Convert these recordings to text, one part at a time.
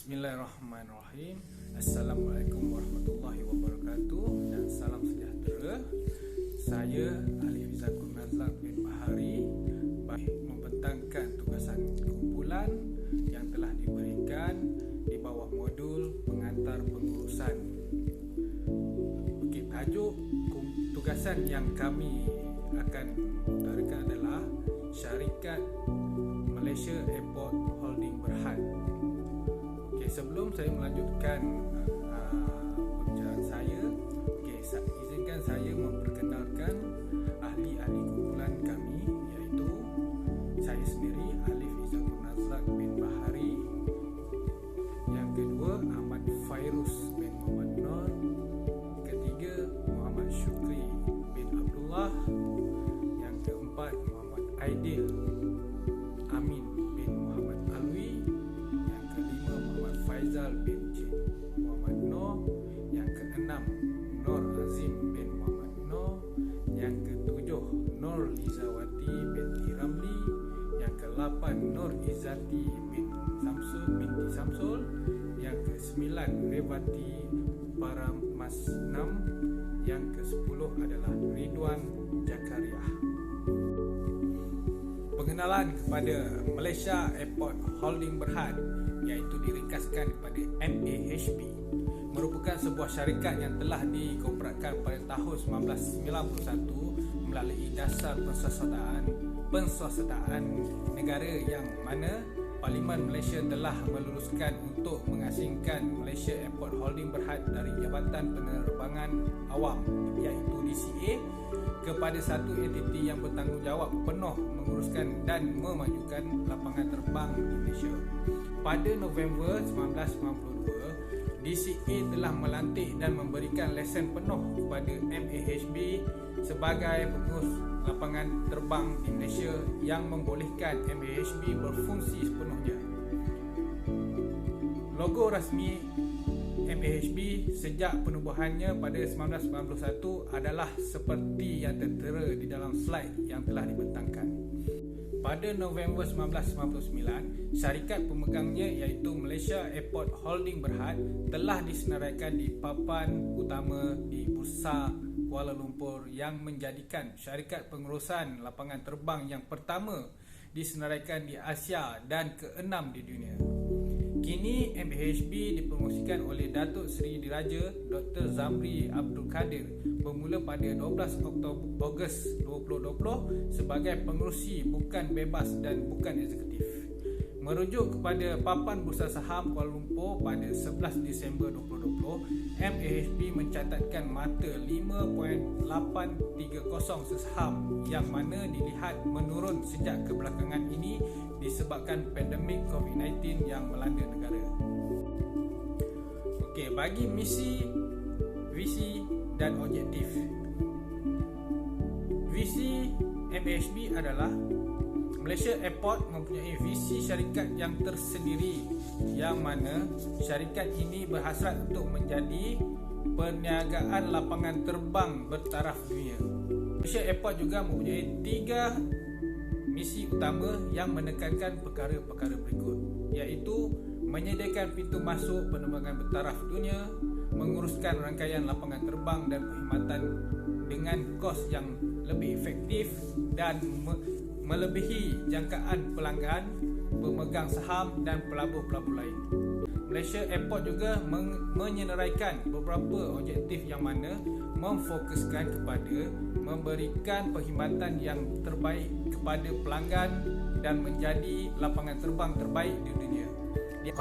Bismillahirrahmanirrahim. Assalamualaikum warahmatullahi wabarakatuh dan salam sejahtera. Saya Alif Zakun Nazlak bin Bahari membentangkan tugasan kumpulan yang telah diberikan di bawah modul pengantar pengurusan. Tajuk tugasan yang kami akan utarakan adalah Syarikat Malaysia Airport Holding Berhad. Sebelum saya melanjutkan pembincangan saya, izinkan saya memperkenalkan ahli-ahli kumpulan kami, iaitu saya sendiri Alif Zakun Nazlak bin Bahari, yang kedua Ahmad Fairuz bin Muhammad Nur, ketiga Muhammad Syukri bin Abdullah, yang keempat Muhammad Aidil Amin bin Muhammad Alwi, yang kelima Muhammad Faizal bin Cik Muhammad Noor, yang keenam Nur Azim bin Muhammad Noor, yang ketujuh Nur Lizawati binti Ramli, yang ke-8 Nur Izzati binti Samsul, yang ke-9 Revati Paramasnam, yang ke-10 adalah Ridwan Jakaria. Pengenalan kepada Malaysia Airport Holding Berhad, iaitu diringkaskan kepada MAHB, merupakan sebuah syarikat yang telah dikontrakkan pada tahun 1991 melalui dasar pensuasataan negara, yang mana Parlimen Malaysia telah meluluskan untuk mengasingkan Malaysia Airport Holding Berhad dari Jabatan Penerbangan Awam, iaitu DCA, kepada satu entiti yang bertanggungjawab penuh menguruskan dan memajukan lapangan terbang di Malaysia. Pada November 1992, DCA telah melantik dan memberikan lesen penuh kepada MAHB sebagai pengurus lapangan terbang di Malaysia, yang membolehkan MAHB berfungsi sepenuhnya. Logo rasmi MAHB sejak penubuhannya pada 1991 adalah seperti yang tertera di dalam slide yang telah dibentangkan. Pada November 1999, syarikat pemegangnya iaitu Malaysia Airport Holding Berhad telah disenaraikan di papan utama di Bursa Kuala Lumpur, yang menjadikan syarikat pengurusan lapangan terbang yang pertama disenaraikan di Asia dan ke-6 di dunia. Kini MAHB dipromosikan oleh Datuk Seri Diraja Dr. Zamri Abdul Kadir bermula pada 12 Ogos 2020 sebagai pengerusi bukan bebas dan bukan eksekutif. Merujuk kepada papan Bursa Saham Kuala Lumpur pada 11 Disember 2020, MAHB mencatatkan mata 5.830 sesaham, yang mana dilihat menurun sejak kebelakangan ini disebabkan pandemik COVID-19 yang melanda negara. Bagi misi, visi dan objektif. Visi MAHB adalah Malaysia Airport mempunyai visi syarikat yang tersendiri, yang mana syarikat ini berhasrat untuk menjadi perniagaan lapangan terbang bertaraf dunia. Malaysia Airport juga mempunyai 3 misi utama yang menekankan perkara-perkara berikut, iaitu menyediakan pintu masuk penerbangan bertaraf dunia, menguruskan rangkaian lapangan terbang dan perkhidmatan dengan kos yang lebih efektif dan melebihi jangkaan pelanggan, pemegang saham dan pelabur-pelabur lain. Malaysia Airport juga menyenaraikan beberapa objektif, yang mana memfokuskan kepada memberikan perkhidmatan yang terbaik kepada pelanggan dan menjadi lapangan terbang terbaik di dunia.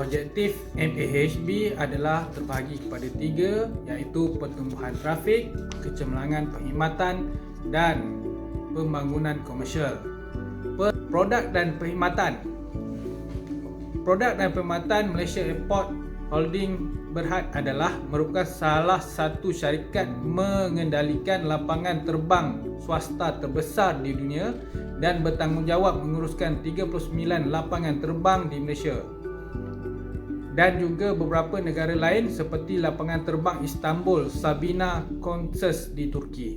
Objektif MAHB adalah terbahagi kepada 3, iaitu pertumbuhan trafik, kecemerlangan perkhidmatan dan pembangunan komersial. Produk dan perkhidmatan. Produk dan perkhidmatan Malaysia Airport Holding Berhad adalah merupakan salah satu syarikat mengendalikan lapangan terbang swasta terbesar di dunia dan bertanggungjawab menguruskan 39 lapangan terbang di Malaysia dan juga beberapa negara lain seperti lapangan terbang Istanbul Sabina Konses di Turki.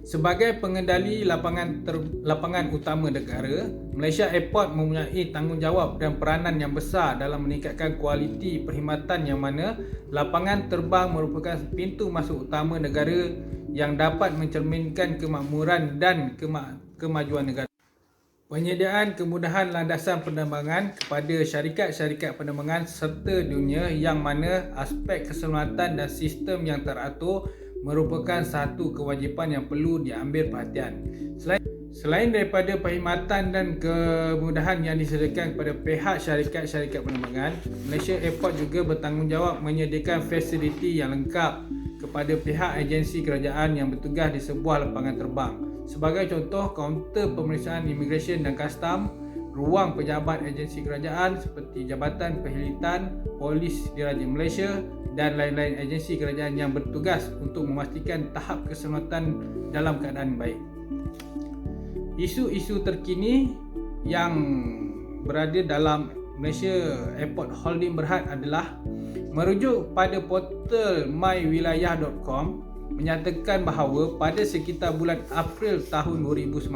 Sebagai pengendali lapangan utama negara, Malaysia Airport mempunyai tanggungjawab dan peranan yang besar dalam meningkatkan kualiti perkhidmatan, yang mana lapangan terbang merupakan pintu masuk utama negara yang dapat mencerminkan kemakmuran dan kemajuan negara. Penyediaan kemudahan landasan penerbangan kepada syarikat-syarikat penerbangan serta dunia, yang mana aspek keselamatan dan sistem yang teratur merupakan satu kewajipan yang perlu diambil perhatian. Selain daripada perkhidmatan dan kemudahan yang disediakan kepada pihak syarikat-syarikat penerbangan, Malaysia Airport juga bertanggungjawab menyediakan fasiliti yang lengkap kepada pihak agensi kerajaan yang bertugas di sebuah lapangan terbang. Sebagai contoh, kaunter pemeriksaan imigresen dan kastam, ruang pejabat agensi kerajaan seperti Jabatan Penghilitan, Polis Diraja Malaysia dan lain-lain agensi kerajaan yang bertugas untuk memastikan tahap keselamatan dalam keadaan baik. Isu-isu terkini yang berada dalam Malaysia Airport Holding Berhad adalah merujuk pada portal mywilayah.com, menyatakan bahawa pada sekitar bulan April tahun 2019,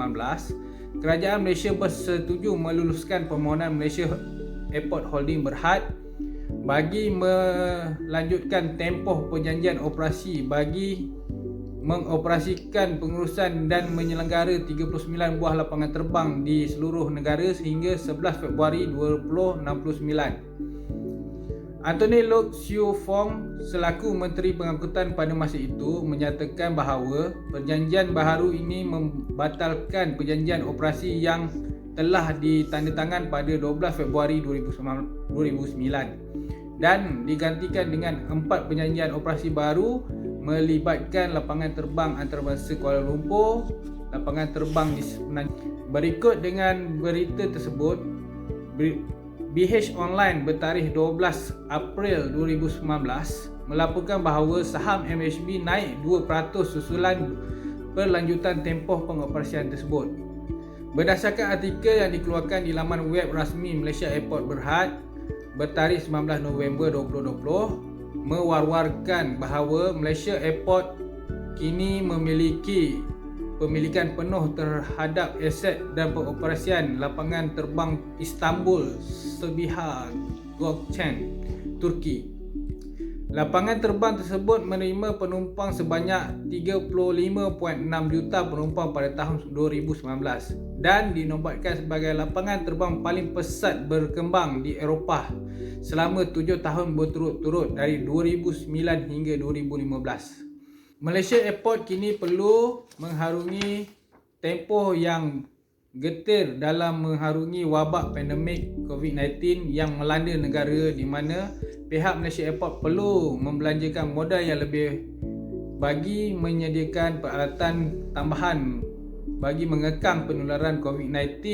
Kerajaan Malaysia bersetuju meluluskan permohonan Malaysia Airport Holding Berhad bagi melanjutkan tempoh perjanjian operasi bagi mengoperasikan pengurusan dan menyelenggara 39 buah lapangan terbang di seluruh negara sehingga 11 Februari 2069. Anthony Loke Siu Fong selaku Menteri Pengangkutan pada masa itu menyatakan bahawa perjanjian baharu ini membatalkan perjanjian operasi yang telah ditandatangan pada 12 Februari 2009 dan digantikan dengan 4 perjanjian operasi baru melibatkan lapangan terbang antarabangsa Kuala Lumpur, lapangan terbang di Semenanjung. Berikut dengan berita tersebut, BH Online bertarikh 12 April 2019 melaporkan bahawa saham MHB naik 2% susulan berlanjutan tempoh pengoperasian tersebut. Berdasarkan artikel yang dikeluarkan di laman web rasmi Malaysia Airport Berhad bertarikh 19 November 2020, mewar-warkan bahawa Malaysia Airport kini memiliki pemilikan penuh terhadap aset dan pengoperasian lapangan terbang Istanbul Sabiha Gökçen, Turki. Lapangan terbang tersebut menerima penumpang sebanyak 35.6 juta penumpang pada tahun 2019 dan dinobatkan sebagai lapangan terbang paling pesat berkembang di Eropah selama 7 tahun berturut-turut dari 2009 hingga 2015. Malaysia Airport kini perlu mengharungi tempoh yang getir dalam mengharungi wabak pandemik COVID-19 yang melanda negara, di mana pihak Malaysia Airport perlu membelanjakan modal yang lebih bagi menyediakan peralatan tambahan bagi mengekang penularan COVID-19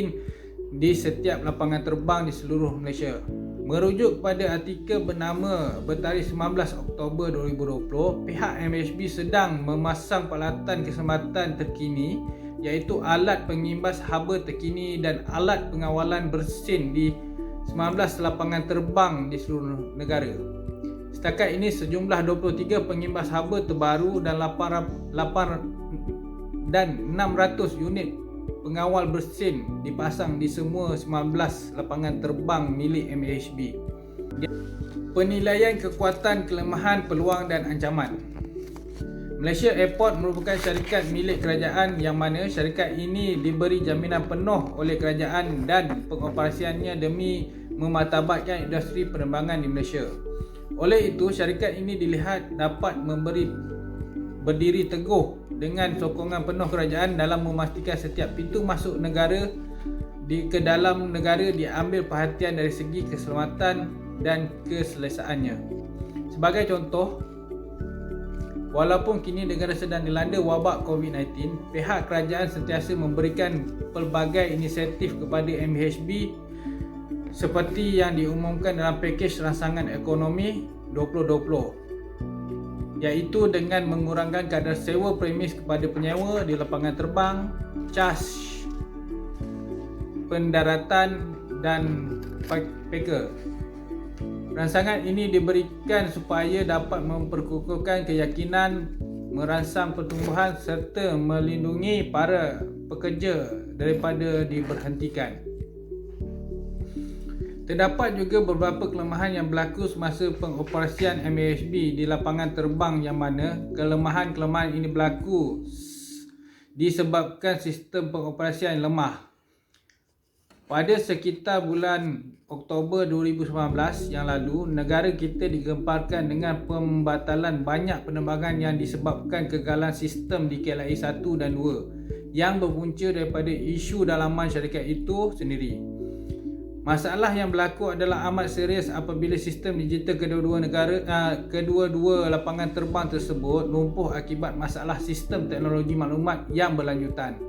di setiap lapangan terbang di seluruh Malaysia. Merujuk pada artikel bernama bertarikh 19 Oktober 2020, pihak MHB sedang memasang peralatan keselamatan terkini iaitu alat pengimbas haba terkini dan alat pengawalan bersin di 19 lapangan terbang di seluruh negara. Setakat ini sejumlah 23 pengimbas haba terbaru dan 600 unit pengawal bersin dipasang di semua 19 lapangan terbang milik MHB. Penilaian kekuatan, kelemahan, peluang dan ancaman. Malaysia Airport merupakan syarikat milik kerajaan yang mana syarikat ini diberi jaminan penuh oleh kerajaan dan pengoperasiannya demi memartabatkan industri penerbangan di Malaysia. Oleh itu, syarikat ini dilihat dapat berdiri teguh dengan sokongan penuh kerajaan dalam memastikan setiap pintu masuk negara ke dalam negara diambil perhatian dari segi keselamatan dan keselesaannya. Sebagai contoh, walaupun kini negara sedang dilanda wabak COVID-19, pihak kerajaan sentiasa memberikan pelbagai inisiatif kepada MHB seperti yang diumumkan dalam pakej rancangan ekonomi 2020, iaitu dengan mengurangkan kadar sewa premis kepada penyewa di lapangan terbang, caj pendaratan dan packer. Rancangan ini diberikan supaya dapat memperkukuhkan keyakinan merangsang pertumbuhan serta melindungi para pekerja daripada diberhentikan. Terdapat juga beberapa kelemahan yang berlaku semasa pengoperasian MAHB di lapangan terbang, yang mana kelemahan-kelemahan ini berlaku disebabkan sistem pengoperasian yang lemah. Pada sekitar bulan Oktober 2019 yang lalu, negara kita digemparkan dengan pembatalan banyak penerbangan yang disebabkan kegagalan sistem di KLIA 1 dan 2 yang berpunca daripada isu dalaman syarikat itu sendiri. Masalah yang berlaku adalah amat serius apabila sistem digital kedua-dua lapangan terbang tersebut lumpuh akibat masalah sistem teknologi maklumat yang berlanjutan.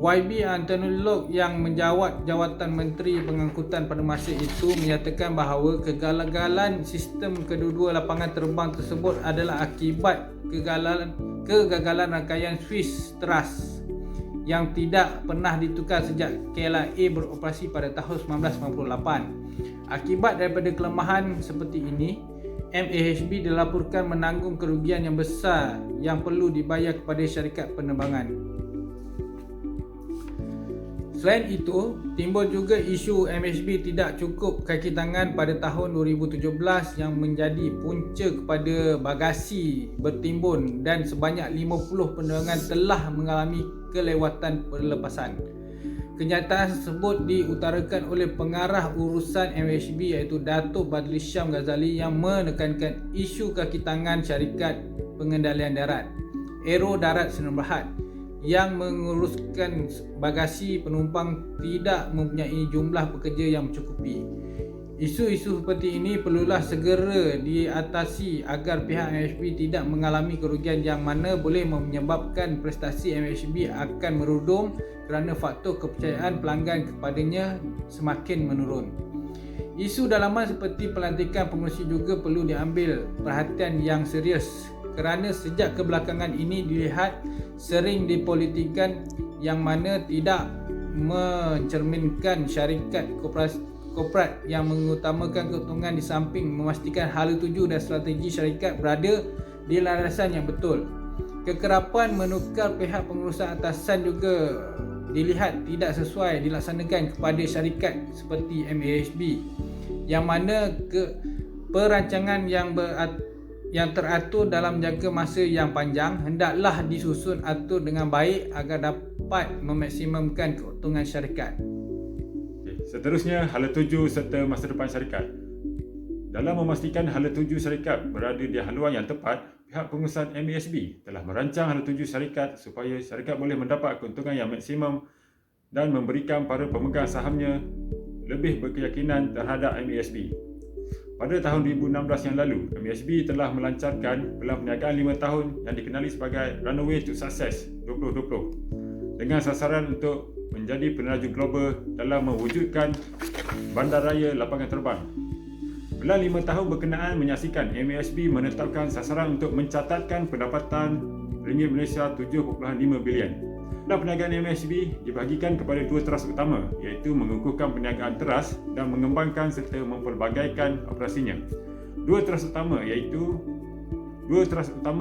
YB Anthony Locke yang menjawat jawatan Menteri Pengangkutan pada masa itu menyatakan bahawa kegagalan sistem kedua-dua lapangan terbang tersebut adalah akibat kegagalan rangkaian Swiss Trust yang tidak pernah ditukar sejak KLIA beroperasi pada tahun 1998. Akibat daripada kelemahan seperti ini, MAHB dilaporkan menanggung kerugian yang besar yang perlu dibayar kepada syarikat penerbangan. Selain itu, timbul juga isu MAHB tidak cukup kaki tangan pada tahun 2017 yang menjadi punca kepada bagasi bertimbun dan sebanyak 50 penerbangan telah mengalami kelewatan pelepasan. Kenyataan tersebut diutarakan oleh pengarah urusan MAHB iaitu Datuk Badli Syam Ghazali yang menekankan isu kaki tangan syarikat pengendalian darat Aero Darat Sdn Bhd yang menguruskan bagasi penumpang tidak mempunyai jumlah pekerja yang mencukupi. Isu-isu seperti ini perlulah segera diatasi agar pihak MAHB tidak mengalami kerugian yang mana boleh menyebabkan prestasi MAHB akan merudum kerana faktor kepercayaan pelanggan kepadanya semakin menurun. Isu dalaman seperti pelantikan pengurusi juga perlu diambil perhatian yang serius kerana sejak kebelakangan ini dilihat sering dipolitikkan yang mana tidak mencerminkan syarikat korporat yang mengutamakan keuntungan di samping memastikan hala tuju dan strategi syarikat berada di landasan yang betul. Kekerapan menukar pihak pengurusan atasan juga dilihat tidak sesuai dilaksanakan kepada syarikat seperti MAHB yang mana perancangan yang teratur dalam jangka masa yang panjang hendaklah disusun atur dengan baik agar dapat memaksimumkan keuntungan syarikat. Seterusnya, hala tuju serta masa depan syarikat. Dalam memastikan hala tuju syarikat berada di haluan yang tepat, pihak pengurusan MAHB telah merancang hala tuju syarikat supaya syarikat boleh mendapat keuntungan yang maksimum dan memberikan para pemegang sahamnya lebih berkeyakinan terhadap MAHB. Pada tahun 2016 yang lalu, MAHB telah melancarkan pelan perniagaan 5 tahun yang dikenali sebagai Runway to Success 2020 dengan sasaran untuk menjadi peneraju global dalam mewujudkan bandaraya lapangan terbang. Pelan 5 tahun berkenaan menyaksikan MAHB menetapkan sasaran untuk mencatatkan pendapatan ringgit Malaysia 7.5 bilion. Pelan perniagaan MAHB dibahagikan kepada dua teras utama iaitu mengukuhkan perniagaan teras dan mengembangkan serta mempelbagaikan operasinya. Dua teras utama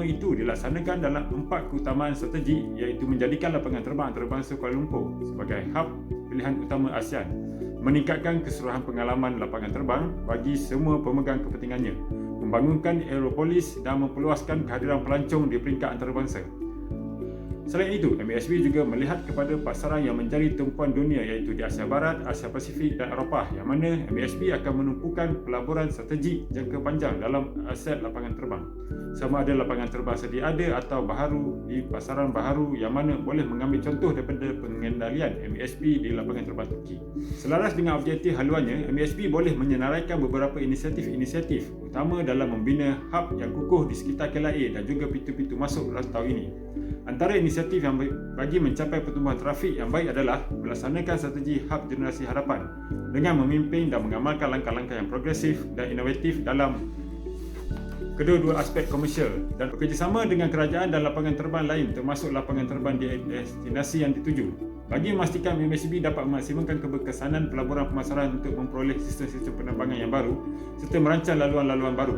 itu dilaksanakan dalam 4 keutamaan strategi iaitu menjadikan lapangan terbang antarabangsa Kuala Lumpur sebagai hub pilihan utama ASEAN, meningkatkan keseluruhan pengalaman lapangan terbang bagi semua pemegang kepentingannya, membangunkan aeropolis dan memperluaskan kehadiran pelancong di peringkat antarabangsa. Selain itu, MAHB juga melihat kepada pasaran yang menjadi tumpuan dunia iaitu di Asia Barat, Asia Pasifik dan Eropah yang mana MAHB akan menumpukan pelaburan strategik jangka panjang dalam aset lapangan terbang. Sama ada lapangan terbang sedia ada atau baharu di pasaran baharu yang mana boleh mengambil contoh daripada pengendalian MAHB di lapangan terbang Turki. Selaras dengan objektif haluannya, MAHB boleh menyenaraikan beberapa inisiatif utama dalam membina hub yang kukuh di sekitar KLIA dan juga pintu-pintu masuk rantau ini. Antara inisiatif yang bagi mencapai pertumbuhan trafik yang baik adalah melaksanakan strategi hub generasi harapan dengan memimpin dan mengamalkan langkah-langkah yang progresif dan inovatif dalam kedua-dua aspek komersial dan bekerjasama dengan kerajaan dan lapangan terbang lain termasuk lapangan terbang di destinasi yang dituju bagi memastikan MAHB dapat memaksimumkan keberkesanan pelaburan pemasaran untuk memperoleh sistem-sistem penerbangan yang baru serta merancang laluan-laluan baru.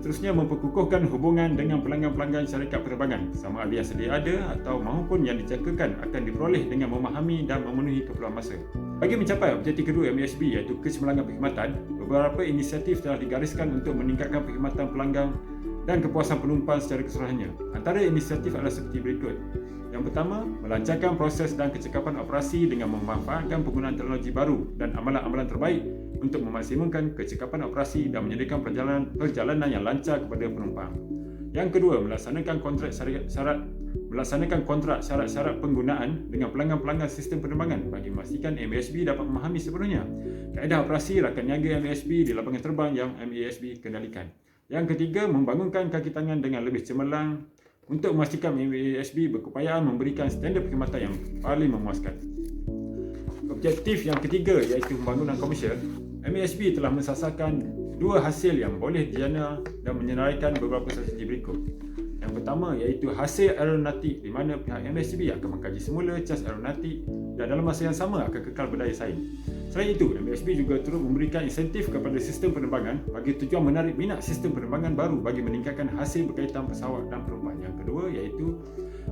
Seterusnya, memperkukuhkan hubungan dengan pelanggan-pelanggan syarikat penerbangan, sama ada yang sedia ada atau maupun yang dijangkakan akan diperoleh dengan memahami dan memenuhi keperluan masa. Bagi mencapai objektif kedua MASB iaitu kecemerlangan perkhidmatan, beberapa inisiatif telah digariskan untuk meningkatkan perkhidmatan pelanggan dan kepuasan penumpang secara keseluruhannya. Antara inisiatif adalah seperti berikut. Yang pertama, melancarkan proses dan kecekapan operasi dengan memanfaatkan penggunaan teknologi baru dan amalan-amalan terbaik untuk memaksimumkan kecekapan operasi dan menyediakan perjalanan yang lancar kepada penumpang. Yang kedua, melaksanakan kontrak syarat-syarat penggunaan dengan pelanggan-pelanggan sistem penerbangan bagi memastikan MASB dapat memahami sepenuhnya kaedah operasi rakan niaga MASB di lapangan terbang yang MASB kendalikan. Yang ketiga, membangunkan kaki tangan dengan lebih cemerlang untuk memastikan MASB berkeupayaan memberikan standard perkhidmatan yang paling memuaskan. Objektif yang ketiga iaitu pembangunan komersial. MASB telah mensasarkan dua hasil yang boleh dijana dan menyenaraikan beberapa strategi berikut. Yang pertama iaitu hasil aeronautik, di mana pihak MASB akan mengkaji semula cas aeronautik dan dalam masa yang sama akan kekal berdaya saing. Selain itu, MASB juga turut memberikan insentif kepada sistem penerbangan bagi tujuan menarik minat sistem penerbangan baru bagi meningkatkan hasil berkaitan pesawat dan penumpang. Yang kedua iaitu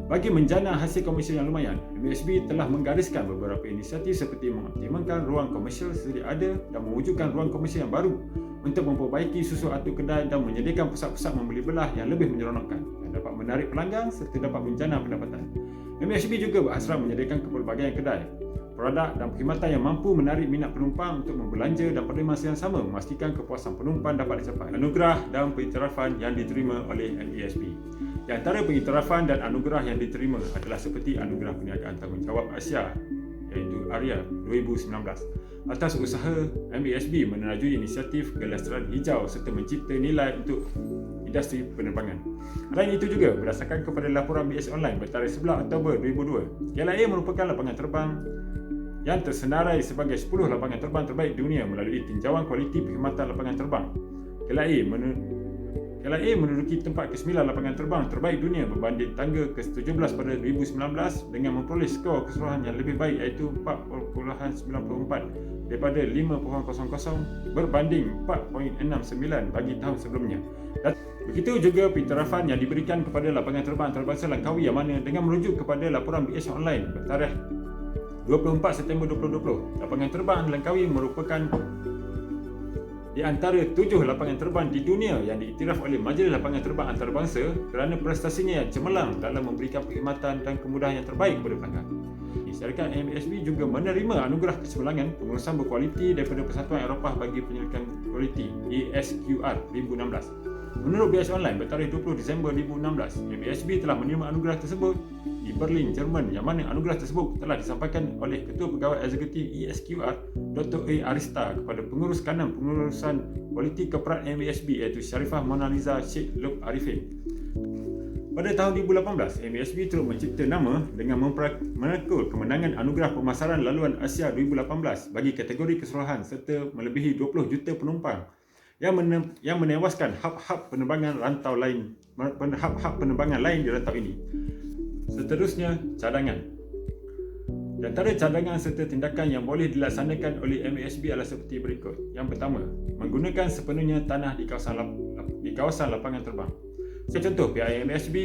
bagi menjana hasil komersial yang lumayan, MASB telah menggariskan beberapa inisiatif seperti mengoptimalkan ruang komersial sedia ada dan mewujudkan ruang komersial yang baru untuk memperbaiki susu atur kedai dan menyediakan pusat-pusat membeli belah yang lebih menyeronokkan dan dapat menarik pelanggan serta dapat menjana pendapatan. MASB juga berhasrat menyediakan kepelbagaian kedai, produk dan perkhidmatan yang mampu menarik minat penumpang untuk membelanja dan pada masa yang sama memastikan kepuasan penumpang dapat dicapai. Anugerah dan pengiktirafan yang diterima oleh MASB. Di antara pengiktirafan dan anugerah yang diterima adalah seperti Anugerah Perniagaan Tanggungjawab Asia iaitu ARIA 2019 atas usaha MASB menerajui inisiatif kelestarian hijau serta mencipta nilai untuk industri penerbangan. Selain itu juga, berdasarkan kepada laporan BS Online bertarikh 11 Oktober 2002, KLIA merupakan lapangan terbang yang tersenarai sebagai 10 lapangan terbang terbaik dunia melalui tinjauan kualiti perkhidmatan lapangan terbang. KLIA menduduki tempat ke-9 lapangan terbang terbaik dunia berbanding tangga ke-17 pada 2019 dengan memperoleh skor keseluruhan yang lebih baik iaitu 4.94 daripada 5.00 berbanding 4.69 bagi tahun sebelumnya. Begitu juga pengiktirafan yang diberikan kepada lapangan terbang antarabangsa Langkawi yang mana dengan merujuk kepada laporan BS Online bertarikh 24 September 2020, lapangan terbang Langkawi merupakan di antara 7 lapangan terbang di dunia yang diiktiraf oleh Majlis Lapangan Terbang Antarabangsa kerana prestasinya yang cemerlang dalam memberikan perkhidmatan dan kemudahan yang terbaik kepada pelanggan. Syarikat MASB juga menerima anugerah kecemerlangan pengurusan berkualiti daripada Persatuan Eropah bagi Penyelidikan Kualiti ESQR 2016. Menurut BS Online bertarikh 20 Disember 2016, MASB telah menerima anugerah tersebut di Berlin, Jerman yang mana anugerah tersebut telah disampaikan oleh Ketua Pegawai Eksekutif ESQR Dr. A. Arista kepada Pengurus Kanan Pengurusan Kualiti Keperat MASB iaitu Sharifah Mona Lisa Sheikh Lub Arifin. Pada tahun 2018, MASB turut mencipta nama dengan menekul kemenangan Anugerah Pemasaran Laluan Asia 2018 bagi kategori keseluruhan serta melebihi 20 juta penumpang yang menewaskan hub-hub penerbangan lain di rantau ini. Seterusnya, cadangan. Di antara cadangan serta tindakan yang boleh dilaksanakan oleh MASB adalah seperti berikut. Yang pertama, menggunakan sepenuhnya tanah di kawasan lapangan terbang. Sebagai contoh, pihak MASB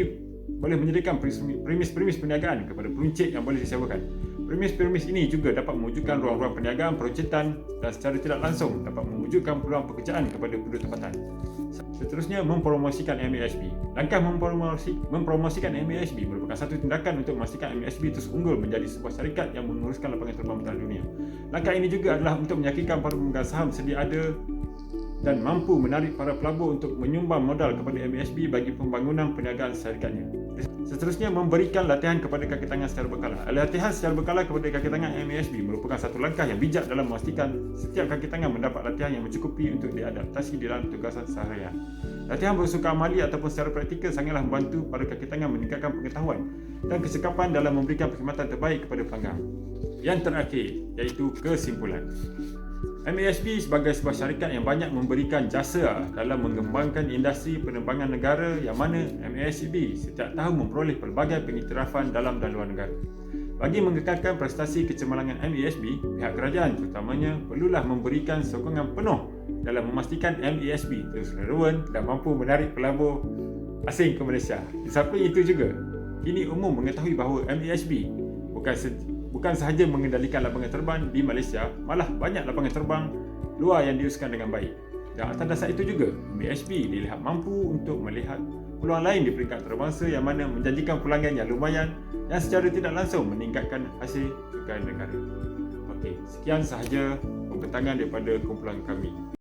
boleh menyediakan premis-premis perniagaan kepada peruncit yang boleh disewakan. Premis-premis ini juga dapat mewujudkan ruang-ruang perniagaan peruncitan dan secara tidak langsung dapat mewujudkan peluang pekerjaan kepada penduduk tempatan. Seterusnya, mempromosikan MASB. Langkah mempromosikan MASB merupakan satu tindakan untuk memastikan MASB terus unggul menjadi sebuah syarikat yang menguruskan lapangan terbang bertahan dunia. Langkah ini juga adalah untuk meyakinkan para pemegang saham sedia ada dan mampu menarik para pelabur untuk menyumbang modal kepada MASB bagi pembangunan perniagaan syarikatnya. Seterusnya, memberikan latihan kepada kaki tangan secara berkala. Latihan secara berkala kepada kaki tangan MASB merupakan satu langkah yang bijak dalam memastikan setiap kaki tangan mendapat latihan yang mencukupi untuk diadaptasi di dalam tugasan seharian. Latihan bersukar amali ataupun secara praktikal sangatlah membantu para kaki tangan meningkatkan pengetahuan dan kecekapan dalam memberikan perkhidmatan terbaik kepada pelanggan. Yang terakhir, iaitu kesimpulan. MASB sebagai sebuah syarikat yang banyak memberikan jasa dalam mengembangkan industri penerbangan negara yang mana MASB setiap tahun memperoleh pelbagai pengiktirafan dalam dan luar negara. Bagi mengekalkan prestasi kecemerlangan MASB, pihak kerajaan terutamanya perlulah memberikan sokongan penuh dalam memastikan MASB terus relevan dan mampu menarik pelabur asing ke Malaysia. Di samping itu juga, kini umum mengetahui bahawa MASB bukan sahaja mengendalikan lapangan terbang di Malaysia, malah banyak lapangan terbang luar yang diuruskan dengan baik. Dan atas dasar itu juga, MASB dilihat mampu untuk melihat peluang lain di peringkat antarabangsa yang mana menjanjikan pulangan yang lumayan yang secara tidak langsung meningkatkan hasil cukai negara. Okey, sekian sahaja pembentangan daripada kumpulan kami.